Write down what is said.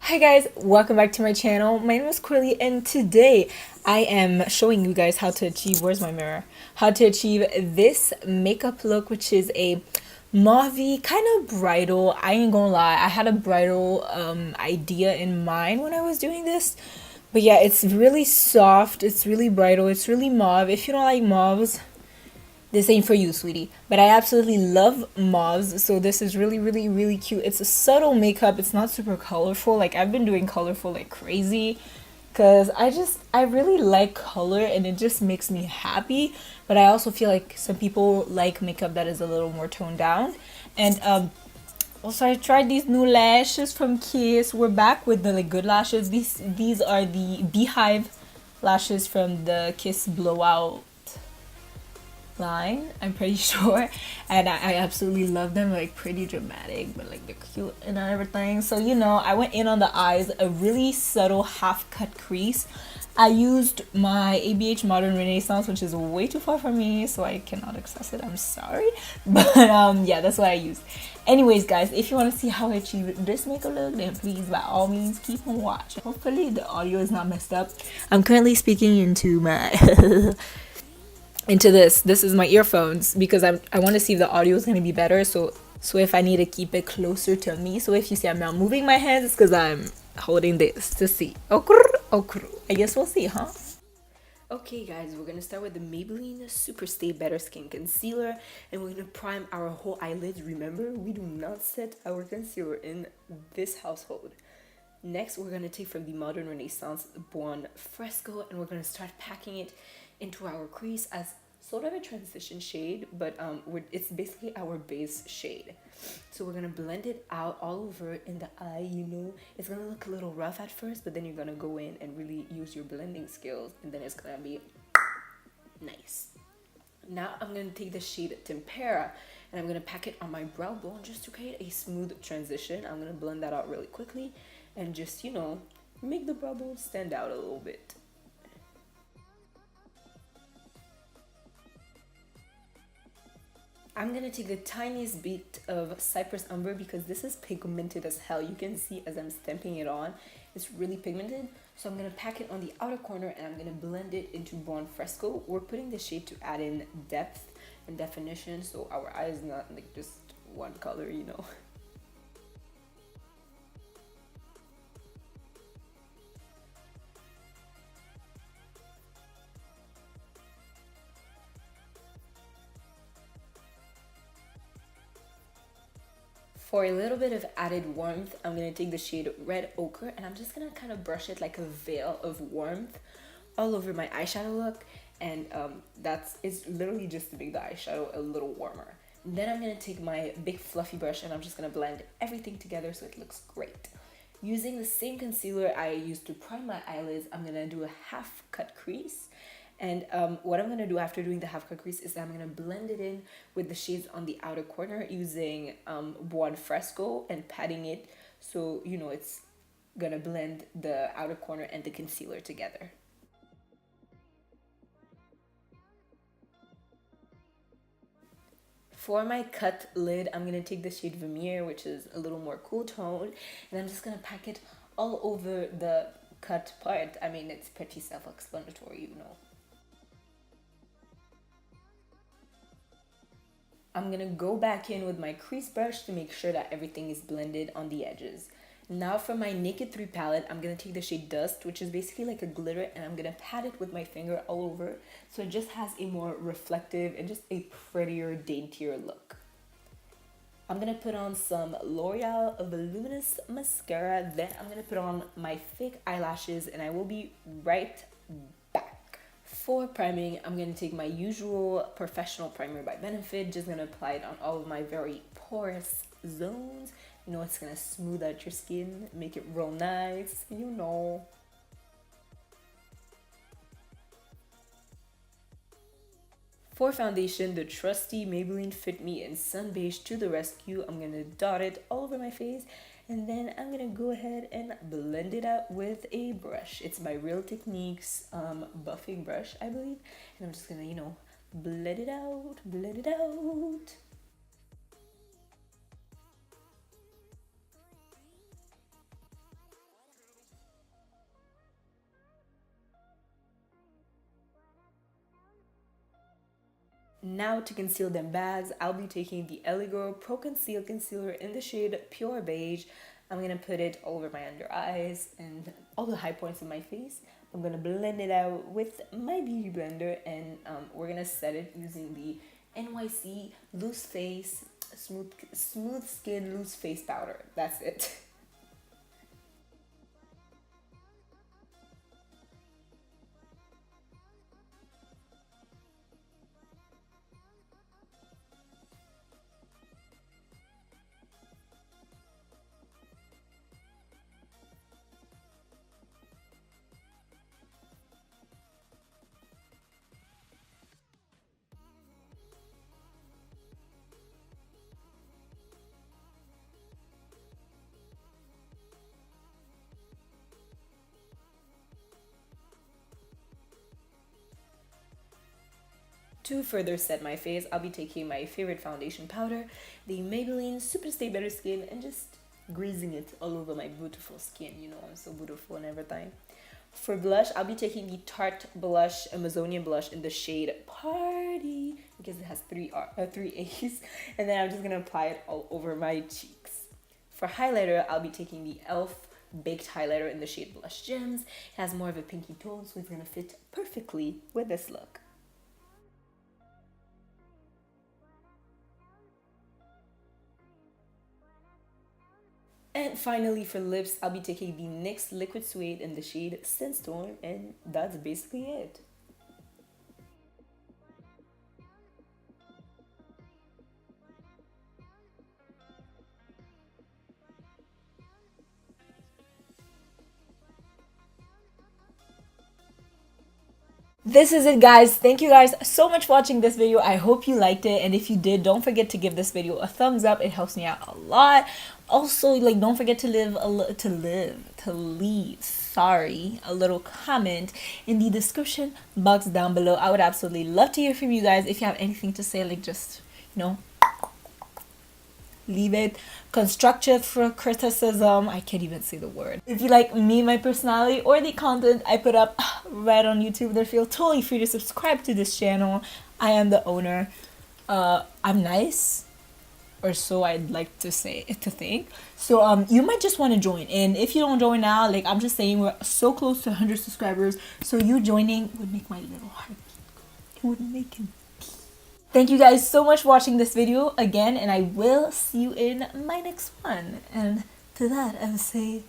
Hi guys, welcome back to my channel. My name is Coralie and today I am showing you guys how to achieve, where's my mirror? How to achieve this makeup look, which is a mauvey kind of bridal. I ain't gonna lie, I had a bridal idea in mind when I was doing this. But yeah, it's really soft, it's really bridal, it's really mauve. If you don't like mauves, this ain't for you, sweetie. But I absolutely love mauves, so this is really cute. It's a subtle makeup. It's not super colorful. Like, I've been doing colorful like crazy because I really like color and it just makes me happy. But I also feel like some people like makeup that is a little more toned down. And also I tried these new lashes from CREASE. We're back with the good lashes. These are the Beehive lashes from the Kiss Blowout line, I'm pretty sure, and I absolutely love them. Like, pretty dramatic, but like they're cute and everything. So I went in on the eyes, a really subtle half cut crease. I used my ABH Modern Renaissance, which is way too far from me, so I cannot access it, I'm sorry. But yeah, that's what I used. Anyways guys, if you want to see how I achieve this makeup look, then please by all means keep on watching. Hopefully the audio is not messed up. I'm currently speaking into my into this is my earphones because I want to see if the audio is going to be better, so if I need to keep it closer to me, so if you see I'm not moving my hands, it's because I'm holding this to see. I guess we'll see, huh? Okay guys, we're gonna start with the Maybelline Superstay Better Skin Concealer, and we're gonna prime our whole eyelids. Remember, we do not set our concealer in this household. Next, we're gonna take from the Modern Renaissance Buon Fresco, and we're gonna start packing it into our crease as sort of a transition shade, but it's basically our base shade. So we're gonna blend it out all over in the eye. It's gonna look a little rough at first, but then you're gonna go in and really use your blending skills, and then it's gonna be nice. Now I'm gonna take the shade Tempera, and I'm gonna pack it on my brow bone just to create a smooth transition. I'm gonna blend that out really quickly and just make the brow bone stand out a little bit. I'm gonna take the tiniest bit of Cypress Umber because this is pigmented as hell. You can see as I'm stamping it on, it's really pigmented. So I'm gonna pack it on the outer corner and I'm gonna blend it into Buon Fresco. We're putting the shade to add in depth and definition, so our eye is not like just one color, For a little bit of added warmth, I'm going to take the shade Red Ochre and I'm just going to kind of brush it like a veil of warmth all over my eyeshadow look. And it's literally just to make the eyeshadow a little warmer. And then I'm going to take my big fluffy brush and I'm just going to blend everything together so it looks great. Using the same concealer I used to prime my eyelids, I'm going to do a half cut crease. And what I'm going to do after doing the half cut crease is that I'm going to blend it in with the shades on the outer corner using Buon Fresco and patting it so, it's going to blend the outer corner and the concealer together. For my cut lid, I'm going to take the shade Vermeer, which is a little more cool tone, and I'm just going to pack it all over the cut part. I mean, it's pretty self-explanatory, I'm gonna go back in with my crease brush to make sure that everything is blended on the edges. Now for my Naked 3 palette, I'm gonna take the shade Dust, which is basically like a glitter, and I'm gonna pat it with my finger all over so it just has a more reflective and just a prettier, daintier look. I'm gonna put on some L'Oreal Voluminous Mascara, then I'm gonna put on my fake eyelashes, and I will be right back. For priming, I'm going to take my usual Professional primer by Benefit, just going to apply it on all of my very porous zones. It's going to smooth out your skin, make it real nice, For foundation, the trusty Maybelline Fit Me in Sun Beige to the rescue. I'm going to dot it all over my face, and then I'm going to go ahead and blend it out with a brush. It's my Real Techniques buffing brush, I believe. And I'm just going to, blend it out. Now to conceal them bags, I'll be taking the Girl Pro Conceal Concealer in the shade Pure Beige. I'm going to put it all over my under eyes and all the high points of my face. I'm going to blend it out with my beauty blender, and we're going to set it using the NYC Loose Face Smooth Skin Loose Face Powder. That's it. To further set my face, I'll be taking my favorite foundation powder, the Maybelline Superstay Better Skin, and just greasing it all over my beautiful skin. You know, I'm so beautiful and everything. For blush, I'll be taking the Tarte blush, Amazonian blush in the shade Party, because it has three A's, and then I'm just gonna apply it all over my cheeks. For highlighter, I'll be taking the e.l.f. Baked highlighter in the shade Blush Gems. It has more of a pinky tone, so it's gonna fit perfectly with this look. And finally, for lips, I'll be taking the NYX Liquid Suede in the shade Sandstorm, and that's basically it. This is it, guys. Thank you guys so much for watching this video. I hope you liked it, and if you did, don't forget to give this video a thumbs up. It helps me out a lot. Also, like, don't forget to leave a little comment in the description box down below. I would absolutely love to hear from you guys. If you have anything to say, like, just, you know, leave it. Constructive for criticism. I can't even say the word. If you like me, my personality, or the content I put up right on YouTube, then feel totally free to subscribe to this channel. I am the owner. I'm nice, or so I'd like to think. So you might just want to join, and if you don't join now, like, I'm just saying, we're so close to 100 subscribers, so you joining would make my little heart beat. It would make it. Thank you guys so much for watching this video again, and I will see you in my next one. And to that, I will say